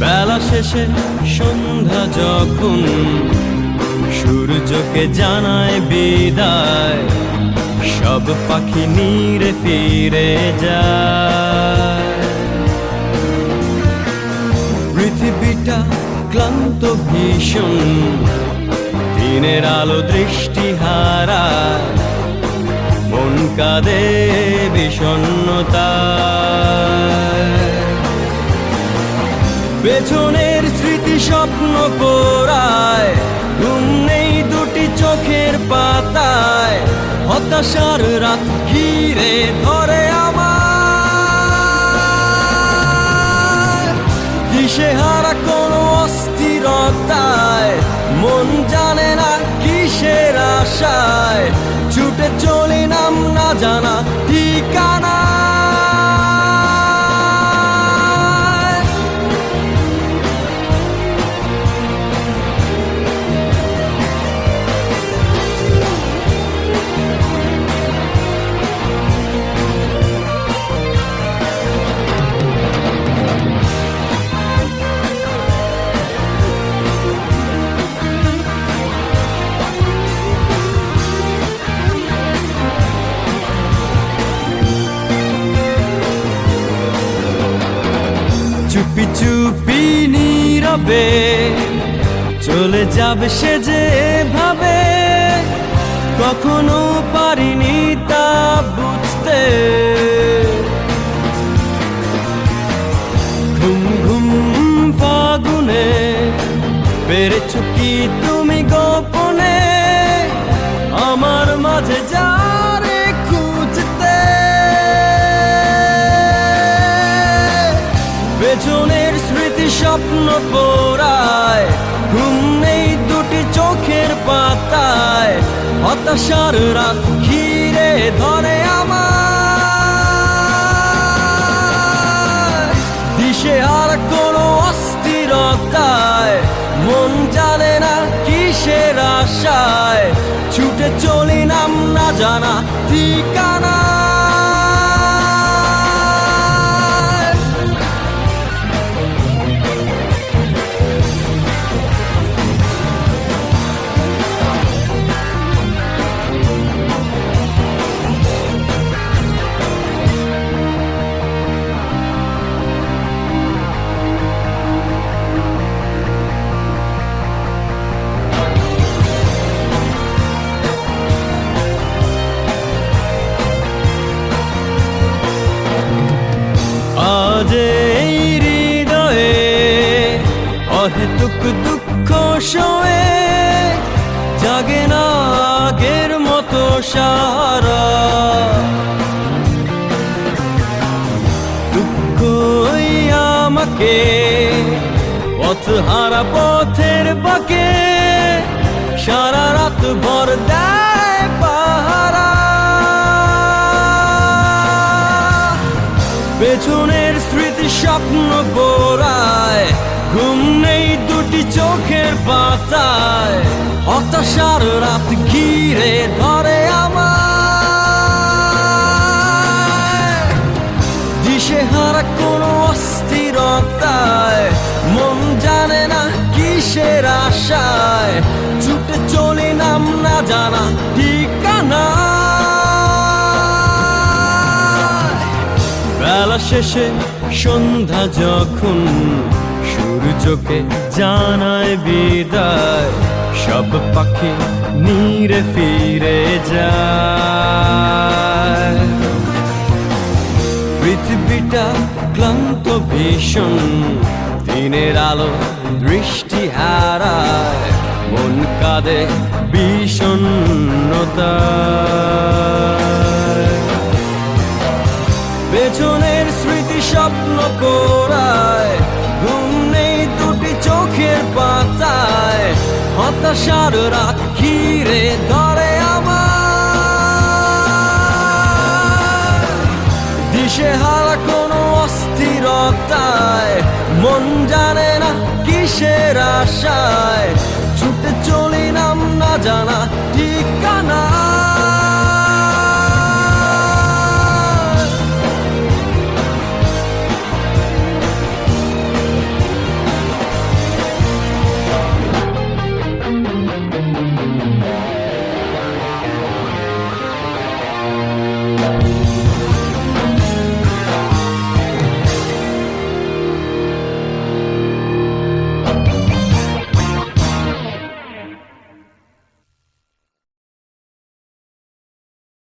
বেলা শেষে সন্ধ্যা যখন সূর্যকে জানায় বিদায়, সব পাখি নীড়ে ফিরে যায়। পৃথিবীটা ক্লান্ত ভীষণ, দিনের আলো দৃষ্টি হারায়, মন কাঁদে বিষণ্ণতায়। পেছনের স্মৃতি স্বপ্ন পোড়ায়, ঘুম নেই দুটি চোখের পাতায়, হতাশার রাত ঘিরে ধরে আমার। দিশেহারা কোনো অস্থিরতায়, মন জানে না কিসের আশায়, ছুটে চলি নাম না জানা ঠিকানা। চুপি চুপি নীরবে চলে যাবে সে যে ভাবে, কখনো পারিনি তা বুঝতে। ঘুম ঘুম ফাগুনে পেরেছ কি তুমি গোপনে আমার মাঝে যারে খুঁজতে। পেছনের স্মৃতি স্বপ্ন পোড়ায়, ঘুম নেই দুটি চোখের পাতায়, হতাশার রাত ঘিরে ধরে আমার। দিশেহারা কোনো অস্থিরতায়, মন জানে না কিসের আশায়, ছুটে চলি নাম না জানা ঠিকানা। আজ এই হৃদয়ে অহেতুক দুঃখ শোয়ে, জাগে না আগের মতো সারা। দুঃখই আমাকে পথহারা পথের বাঁকে সারা রাত ভর দেয় পাহারা। পেছনের স্মৃতি স্বপ্ন পোড়ায়, ঘুম নেই দুটি চোখের পাতায়, হতাশার রাত ঘিরে ধরে আমার। দিশেহারা কোনো অস্থিরতায়, মন জানে না কিসের আশায়, ছুটে চলি নাম না জানা ঠিকানা। বেলা শেষে সন্ধ্যা যখন সূর্যকে জানায় বিদায়, সব পাখি নীড়ে ফিরে যায়। পৃথিবীটা ক্লান্ত ভীষণ, দিনের আলো দৃষ্টি হারায়, মন কাঁদে বিষণ্ণতায়। পেছনের স্মৃতি স্বপ্ন পোড়ায়, ঘুম নেই দুটি চোখের পাতায়, হতাশার রাত ঘিরে ধরে আমার। দিশেহারা কোনো অস্থিরতায়, মন জানে না কিসের আশায়, ছুটে চলি নাম না জানা।